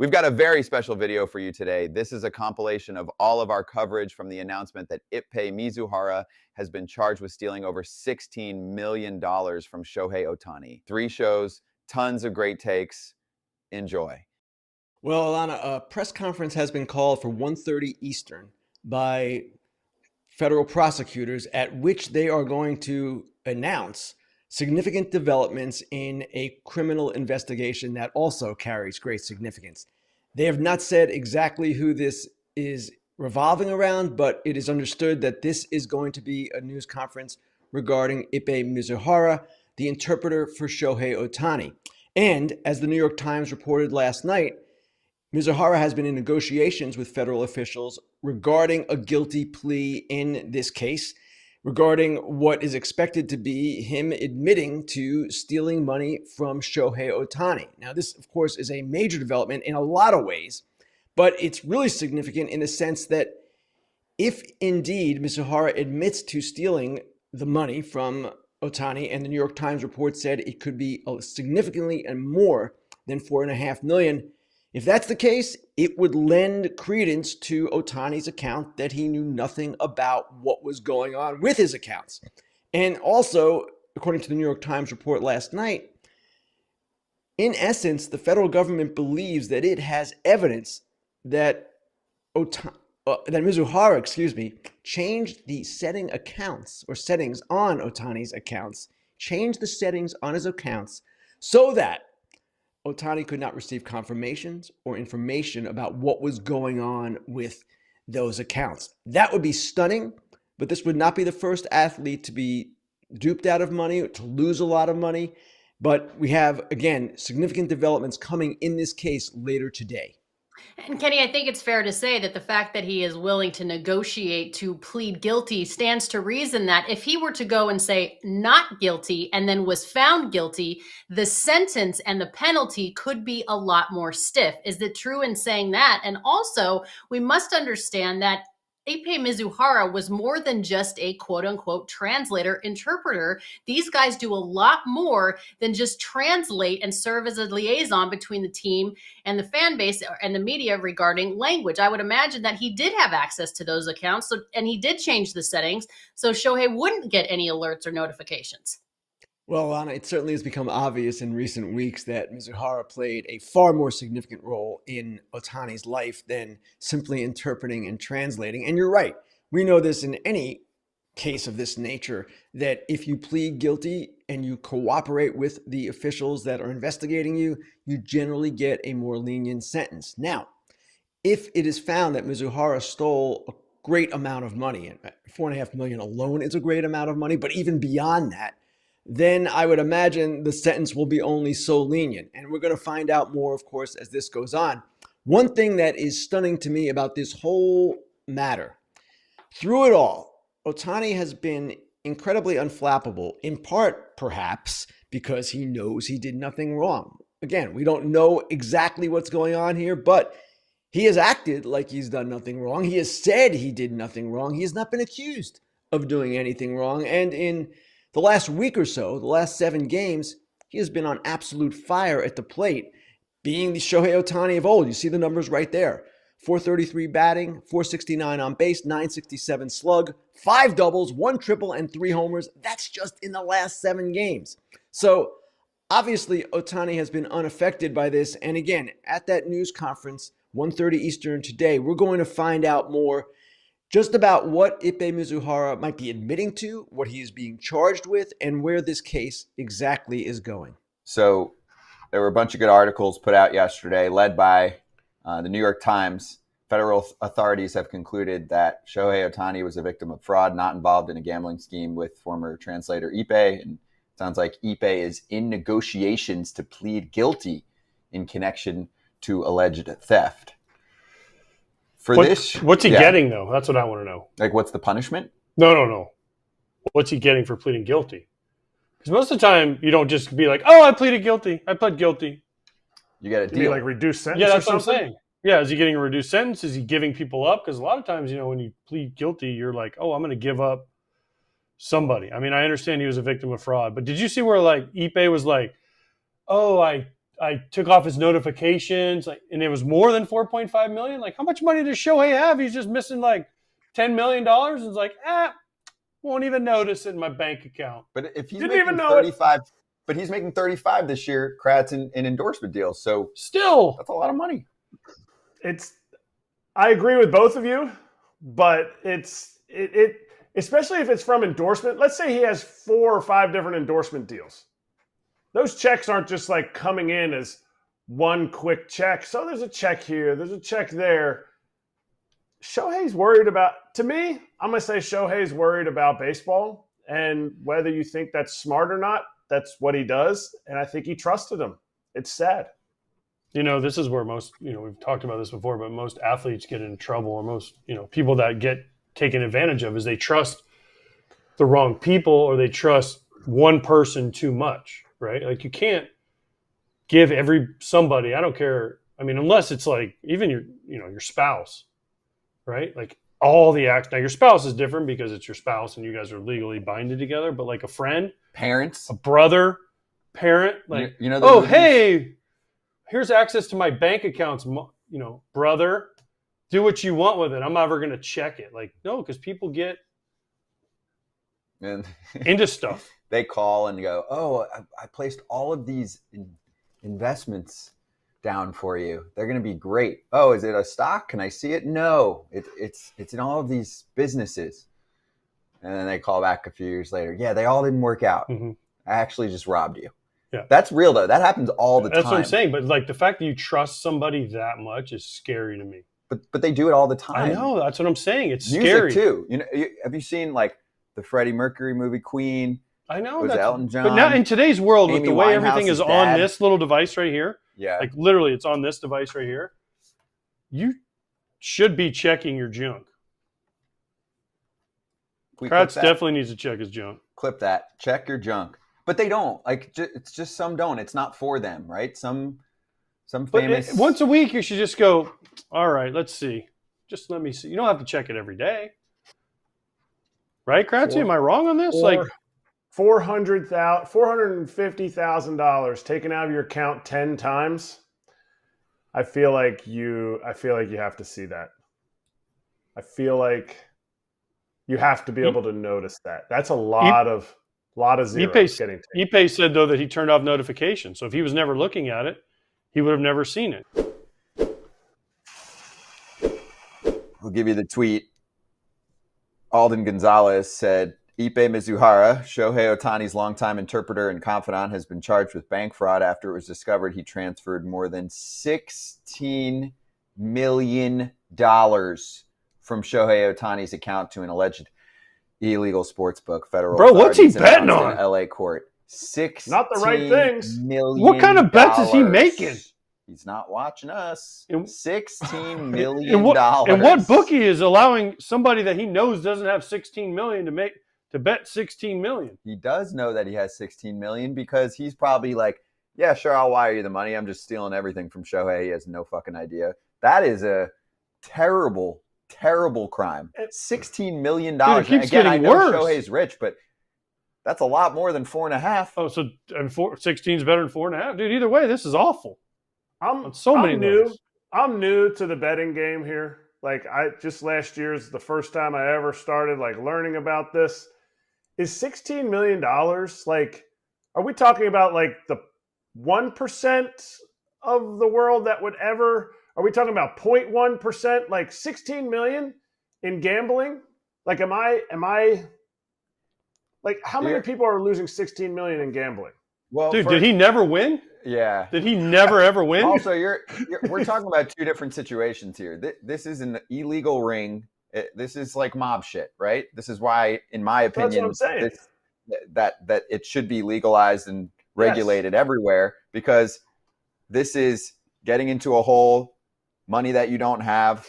We've got a very special video for you today. This is a compilation of all of our coverage from the announcement that Ippei Mizuhara has been charged with stealing over $16 million from Shohei Ohtani. 3 shows, tons of great takes. Enjoy. Well, Alana, a press conference has been called for 1:30 Eastern by federal prosecutors at which they are going to announce significant developments in a criminal investigation that also carries great significance. They have not said exactly who this is revolving around, but it is understood that this is going to be a news conference regarding Ippei Mizuhara, the interpreter for Shohei Ohtani. And as the New York Times reported last night, Mizuhara has been in negotiations with federal officials regarding a guilty plea in this case, regarding what is expected to be him admitting to stealing money from Shohei Ohtani. Now, this, of course, is a major development in a lot of ways, but it's really significant in the sense that if indeed Mizuhara admits to stealing the money from Ohtani, and the New York Times report said it could be significantly and more than $4.5 million, if that's the case, it would lend credence to Ohtani's account that he knew nothing about what was going on with his accounts. And also, according to the New York Times report last night, in essence, the federal government believes that it has evidence that Mizuhara, changed the settings on Ohtani's accounts, changed the settings on his accounts so that Ohtani could not receive confirmations or information about what was going on with those accounts. That would be stunning, but this would not be the first athlete to be duped out of money or to lose a lot of money. But we have, again, significant developments coming in this case later today. And Kenny, I think it's fair to say that the fact that he is willing to negotiate to plead guilty stands to reason that if he were to go and say not guilty and then was found guilty, the sentence and the penalty could be a lot more stiff. Is it true in saying that? And also, we must understand that Ippei Mizuhara was more than just a quote unquote translator interpreter. These guys do a lot more than just translate and serve as a liaison between the team and the fan base and the media regarding language. I would imagine that he did have access to those accounts, and he did change the settings so Shohei wouldn't get any alerts or notifications. Well, Anna, it certainly has become obvious in recent weeks that Mizuhara played a far more significant role in Ohtani's life than simply interpreting and translating. And you're right. We know this in any case of this nature, that if you plead guilty and you cooperate with the officials that are investigating you, you generally get a more lenient sentence. Now, if it is found that Mizuhara stole a great amount of money, and $4.5 million alone is a great amount of money, but even beyond that, then I would imagine the sentence will be only so lenient. And we're going to find out more, of course, as this goes on. One thing that is stunning to me about this whole matter, through it all, Ohtani has been incredibly unflappable, in part, perhaps, because he knows he did nothing wrong. Again, we don't know exactly what's going on here, but he has acted like he's done nothing wrong. He has said he did nothing wrong. He has not been accused of doing anything wrong. And in the last week or so, the last 7 games, he has been on absolute fire at the plate, being the Shohei Ohtani of old. You see the numbers right there. 433 batting, 469 on base, 967 slug, 5 doubles, 1 triple, and 3 homers. That's just in the last 7 games. So obviously, Ohtani has been unaffected by this. And again, at that news conference, 1:30 Eastern today, we're going to find out more just about what Ippei Mizuhara might be admitting to, what he is being charged with, and where this case exactly is going. So there were a bunch of good articles put out yesterday, led by the New York Times. Federal authorities have concluded that Shohei Ohtani was a victim of fraud, not involved in a gambling scheme with former translator Ippei. And it sounds like Ippei is in negotiations to plead guilty in connection to alleged theft. What's he getting, though? That's what I want to know. Like, what's the punishment? No. What's he getting for pleading guilty? Because most of the time, you don't just be like, oh, I pleaded guilty. I pled guilty. You got a deal. You mean like reduced sentence? Yeah, that's or what I'm something? saying. Yeah, is he getting a reduced sentence? Is he giving people up? Because a lot of times, when you plead guilty, you're like, oh, I'm going to give up somebody. I mean, I understand he was a victim of fraud, but did you see where, like, Ippei was like, oh, I I took off his notifications, and it was more than 4.5 million. Like, how much money does Shohei have? He's just missing like $10 million. And it's like, won't even notice it in my bank account. But if he's Didn't making even know 35, but he's making 35 this year, Kratz in endorsement deals. So Still, that's a lot of money. I agree with both of you, but it especially if it's from endorsement. Let's say he has 4 or 5 different endorsement deals. Those checks aren't just like coming in as one quick check. So there's a check here, there's a check there. Shohei's worried about, to me, I'm going to say Shohei's worried about baseball. And whether you think that's smart or not, that's what he does. And I think he trusted him. It's sad. this is where most, we've talked about this before, but most athletes get in trouble, or most, people that get taken advantage of, is they trust the wrong people, or they trust one person too much, right? Like, you can't give somebody, I don't care. I mean, unless it's like even your spouse, right? Like, all the acts. Now, your spouse is different because it's your spouse and you guys are legally binded together, but like a friend, Parents, a brother, parent, like, movies? Hey, here's access to my bank accounts, brother, do what you want with it. I'm never going to check it. Like, no, because people get and into stuff. They call and go, oh, I placed all of these investments down for you. They're going to be great. Oh, is it a stock? Can I see it? No, it's in all of these businesses. And then they call back a few years later. Yeah, they all didn't work out. Mm-hmm. I actually just robbed you. Yeah, that's real though. That happens all the time. That's what I'm saying. But like, the fact that you trust somebody that much is scary to me. But they do it all the time. I know. That's what I'm saying. It's Music scary too. Have you seen like the Freddie Mercury movie Queen? I know. Was Elton John? But now in today's world, with Amy the way everything is Winehouse's on dad. this little device right here, Yeah, like literally, it's on this device right here. You should be checking your junk. Kratz definitely needs to check his junk. Clip that. Check your junk. But they don't. Like, it's just some don't. It's not for them, right? Some famous. Once a week, you should just go, all right, let's see. Just let me see. You don't have to check it every day. Right, Kratzy? Am I wrong on this? Like, $450,000 taken out of your account 10 times. I feel like you have to see that. I feel like you have to be able to notice that. That's a lot of zeros getting taken. Ippei said, though, that he turned off notifications. So if he was never looking at it, he would have never seen it. We'll give you the tweet. Alden Gonzalez said, Ippei Mizuhara, Shohei Ohtani's longtime interpreter and confidant, has been charged with bank fraud after it was discovered he transferred more than $16 million from Shohei Ohtani's account to an alleged illegal sports book. Federal Bro, what's he betting on? on? LA court. Not the right things. What kind of bets is he making? He's not watching us. And- $16 million. And what bookie is allowing somebody that he knows doesn't have $16 million to bet $16 million? He does know that he has $16 million because he's probably like, yeah, sure, I'll wire you the money. I'm just stealing everything from Shohei. He has no fucking idea. That is a terrible, terrible crime. $16 million. Dude, it keeps Again, I getting know worse. Shohei's rich, but that's a lot more than 4.5. Oh, so 16 is better than 4.5? Dude, either way, this is awful. I'm new. I'm new to the betting game here. Like, last year is the first time I ever started like learning about this. Is $16 million like, are we talking about like the 1% of the world that would ever, are we talking about 0.1%, like 16 million in gambling? Like, am I like, how many people are losing 16 million in gambling? Well, dude, did he never win? Yeah. Did he never ever win? Also, we're talking about two different situations here. This is an illegal ring. This is like mob shit, right? This is why, in my opinion, that's what I'm saying. That it should be legalized and regulated everywhere, because this is getting into a hole, money that you don't have.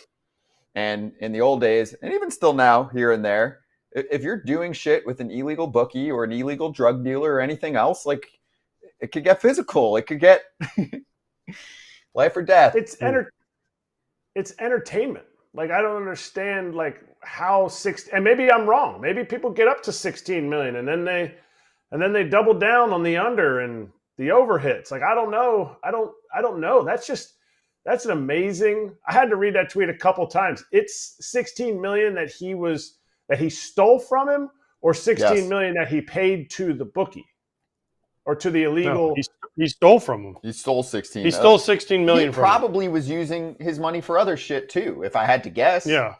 And in the old days, and even still now, here and there, if you're doing shit with an illegal bookie or an illegal drug dealer or anything else, like, it could get physical. It could get life or death. It's entertainment. Like, I don't understand like how and maybe I'm wrong. Maybe people get up to 16 million and then they double down on the under and the overhits. Like, I don't know. I don't know. That's an amazing. I had to read that tweet a couple times. It's 16 million that he stole from him, or 16 million that he paid to the bookie or to the illegal. No, he stole from him. He stole 16. He stole 16 million He from him. probably was using his money for other shit too, if I had to guess. Yeah.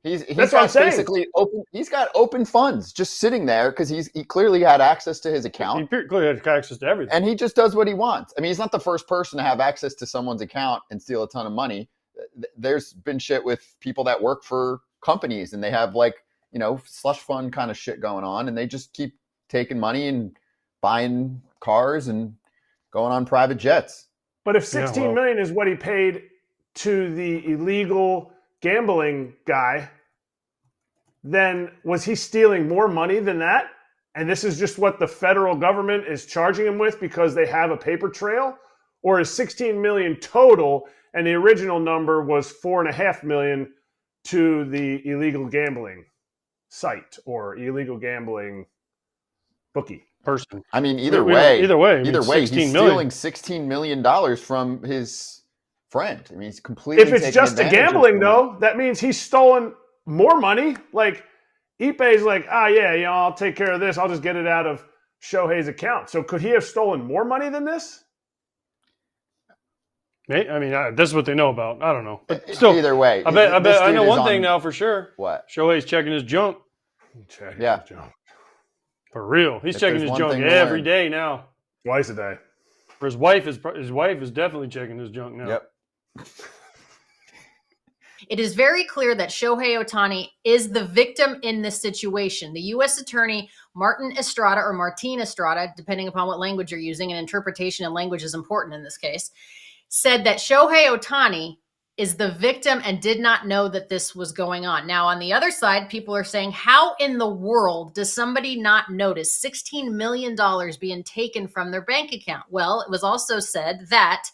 He's That's what I'm got saying. basically open. He's got open funds just sitting there because he clearly had access to his account. He clearly had access to everything. And he just does what he wants. I mean, he's not the first person to have access to someone's account and steal a ton of money. There's been shit with people that work for companies and they have slush fund kind of shit going on, and they just keep taking money and buying cars and going on private jets. But if 16 million is what he paid to the illegal gambling guy, then was he stealing more money than that? And this is just what the federal government is charging him with because they have a paper trail? Or is 16 million total and the original number was 4.5 million to the illegal gambling site or illegal gambling bookie person? I mean, either way, he's 16 stealing $16 million from his friend. I mean, he's completely. If it's just a gambling, though, that means he's stolen more money. Like, Ippei's like, I'll take care of this. I'll just get it out of Shohei's account. So could he have stolen more money than this? I mean, this is what they know about. I don't know. But still, either way, I bet I know one thing now for sure. What? Shohei's checking his junk. Yeah. For real. He's checking his junk every day now. Twice a day. For his wife is definitely checking his junk now. Yep. It is very clear that Shohei Ohtani is the victim in this situation. The U.S. Attorney, Martin Estrada, depending upon what language you're using, and interpretation and language is important in this case, said that Shohei Ohtani is the victim and did not know that this was going on. Now, on the other side, people are saying, how in the world does somebody not notice $16 million being taken from their bank account? Well, it was also said that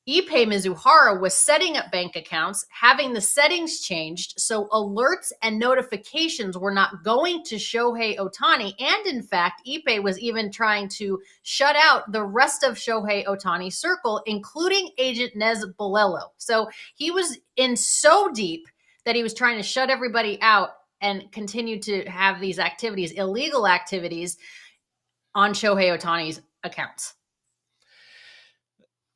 Ippei Mizuhara was setting up bank accounts, having the settings changed, so alerts and notifications were not going to Shohei Ohtani. And in fact, Ippei was even trying to shut out the rest of Shohei Ohtani's circle, including agent Nez Bolello. So he was in so deep that he was trying to shut everybody out and continue to have these activities, illegal activities, on Shohei Ohtani's accounts.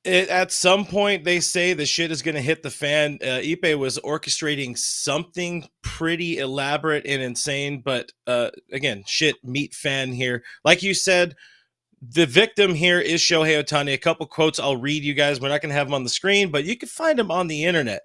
At some point, they say the shit is going to hit the fan. Ippei was orchestrating something pretty elaborate and insane, but again, meet fan here. Like you said, the victim here is Shohei Ohtani. A couple quotes I'll read you guys. We're not going to have them on the screen, but you can find them on the internet.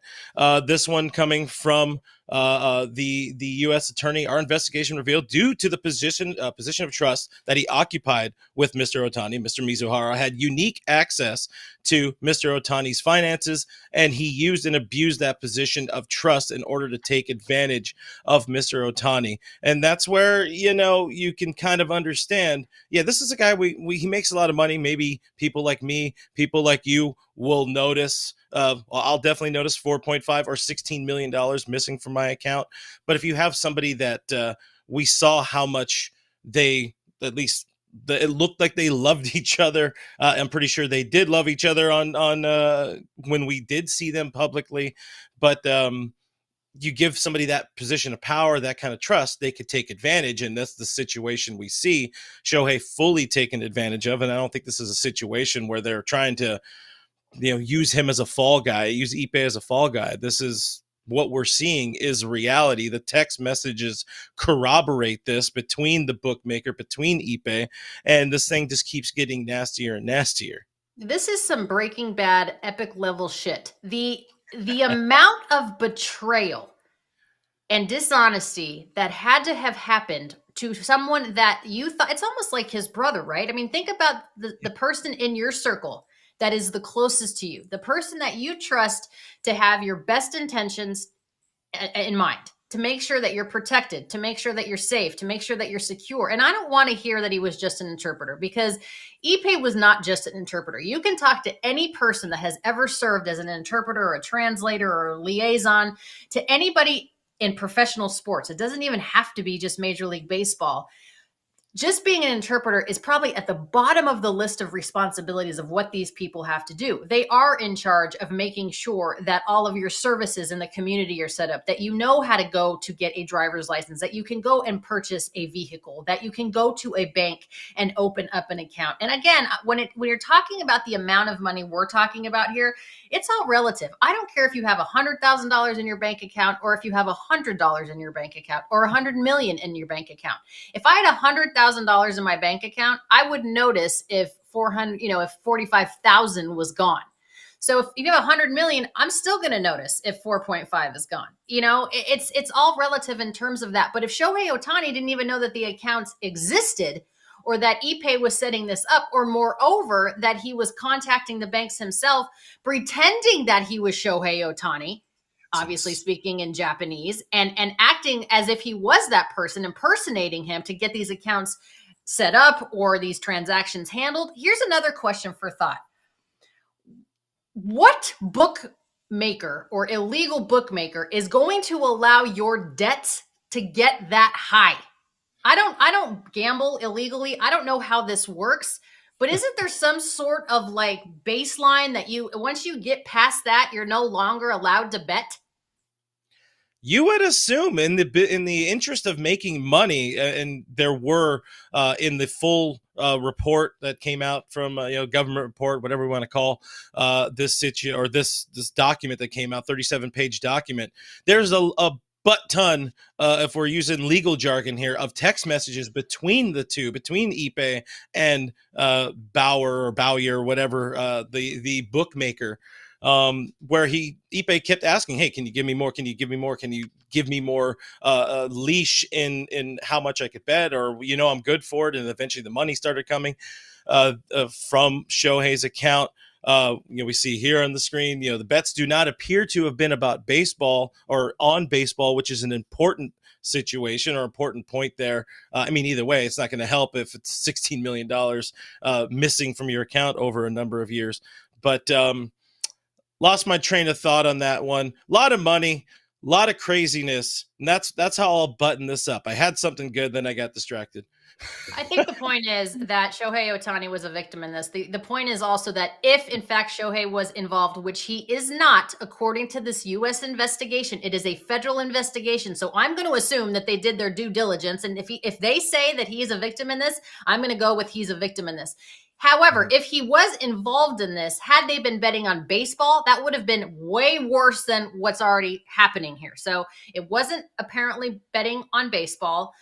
This one coming from the U.S. Attorney. Our investigation revealed, due to the position of trust that he occupied with Mr. Ohtani, Mr. Mizuhara had unique access to Mr. Ohtani's finances, and he used and abused that position of trust in order to take advantage of Mr. Ohtani. And that's where, you can kind of understand, this is a guy, he makes a lot of money. Maybe people like me, people like you will notice. I'll definitely notice 4.5 or $16 million missing from my account. But if you have somebody that we saw how much they, at least it looked like they loved each other. I'm pretty sure they did love each other on when we did see them publicly. But you give somebody that position of power, that kind of trust, they could take advantage. And that's the situation we see Shohei fully taken advantage of. And I don't think this is a situation where they're trying to, use him as a fall guy, use Ippei as a fall guy. This is what we're seeing is reality. The text messages corroborate this between the bookmaker, between Ippei, and this thing just keeps getting nastier and nastier. This is some Breaking Bad epic level shit. The amount of betrayal and dishonesty that had to have happened to someone that you thought, it's almost like his brother, right? I mean, think about the person in your circle that is the closest to you, the person that you trust to have your best intentions in mind, to make sure that you're protected, to make sure that you're safe, to make sure that you're secure. And I don't want to hear that he was just an interpreter, because Ippei was not just an interpreter. You can talk to any person that has ever served as an interpreter or a translator or a liaison to anybody in professional sports. It doesn't even have to be just Major League Baseball. just being an interpreter is probably at the bottom of the list of responsibilities of what these people have to do. They are in charge of making sure that all of your services in the community are set up, that you know how to go to get a driver's license, that you can go and purchase a vehicle, that you can go to a bank and open up an account. And again, when you're talking about the amount of money we're talking about here, it's all relative. I don't care if you have $100,000 in your bank account, or if you have $100 in your bank account, or $100 million in your bank account. If I had $100,000 in my bank account, I would notice if 45,000 was gone. So if you have 100 million, I'm still going to notice if 4.5 is gone. It's all relative in terms of that. But if Shohei Ohtani didn't even know that the accounts existed, or that Ippei was setting this up, or moreover, that he was contacting the banks himself, pretending that he was Shohei Ohtani, obviously speaking in Japanese, and acting as if he was that person, impersonating him to get these accounts set up or these transactions handled. Here's another question for thought. What bookmaker or illegal bookmaker is going to allow your debts to get that high? I don't gamble illegally. I don't know how this works, but isn't there some sort of like baseline that once you get past that, you're no longer allowed to bet? You would assume in the interest of making money, and there were in the full report that came out from government report, whatever we want to call this document that came out, 37-page document. There's a butt ton, if we're using legal jargon here, of text messages between the two, between Ippei and Bowyer, whatever, the bookmaker, where Ippei kept asking, hey, can you give me more? Can you give me more? Can you give me more leash in how much I could bet? Or, I'm good for it. And eventually the money started coming from Shohei's account. We see here on the screen, the bets do not appear to have been about baseball or on baseball, which is an important situation or important point there. Either way, it's not going to help if it's $16 million missing from your account over a number of years. But lost my train of thought on that one. A lot of money, a lot of craziness. And that's how I'll button this up. I had something good, then I got distracted. I think the point is that Shohei Ohtani was a victim in this. The point is also that if, in fact, Shohei was involved, which he is not, according to this U.S. investigation, it is a federal investigation. So I'm going to assume that they did their due diligence. And if they say that he is a victim in this, I'm going to go with he's a victim in this. However, if he was involved in this, had they been betting on baseball, that would have been way worse than what's already happening here. So it wasn't apparently betting on baseball.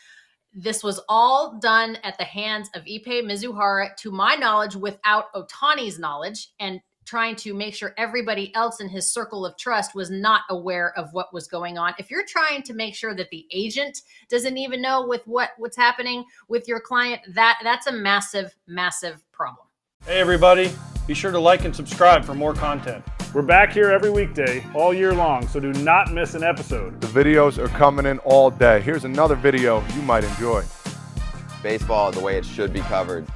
This was all done at the hands of Ippei Mizuhara, to my knowledge, without Ohtani's knowledge, and trying to make sure everybody else in his circle of trust was not aware of what was going on. If you're trying to make sure that the agent doesn't even know with what's happening with your client, that's a massive, massive problem. Hey everybody, be sure to like and subscribe for more content. We're back here every weekday, all year long, so do not miss an episode. The videos are coming in all day. Here's another video you might enjoy. Baseball the way it should be covered.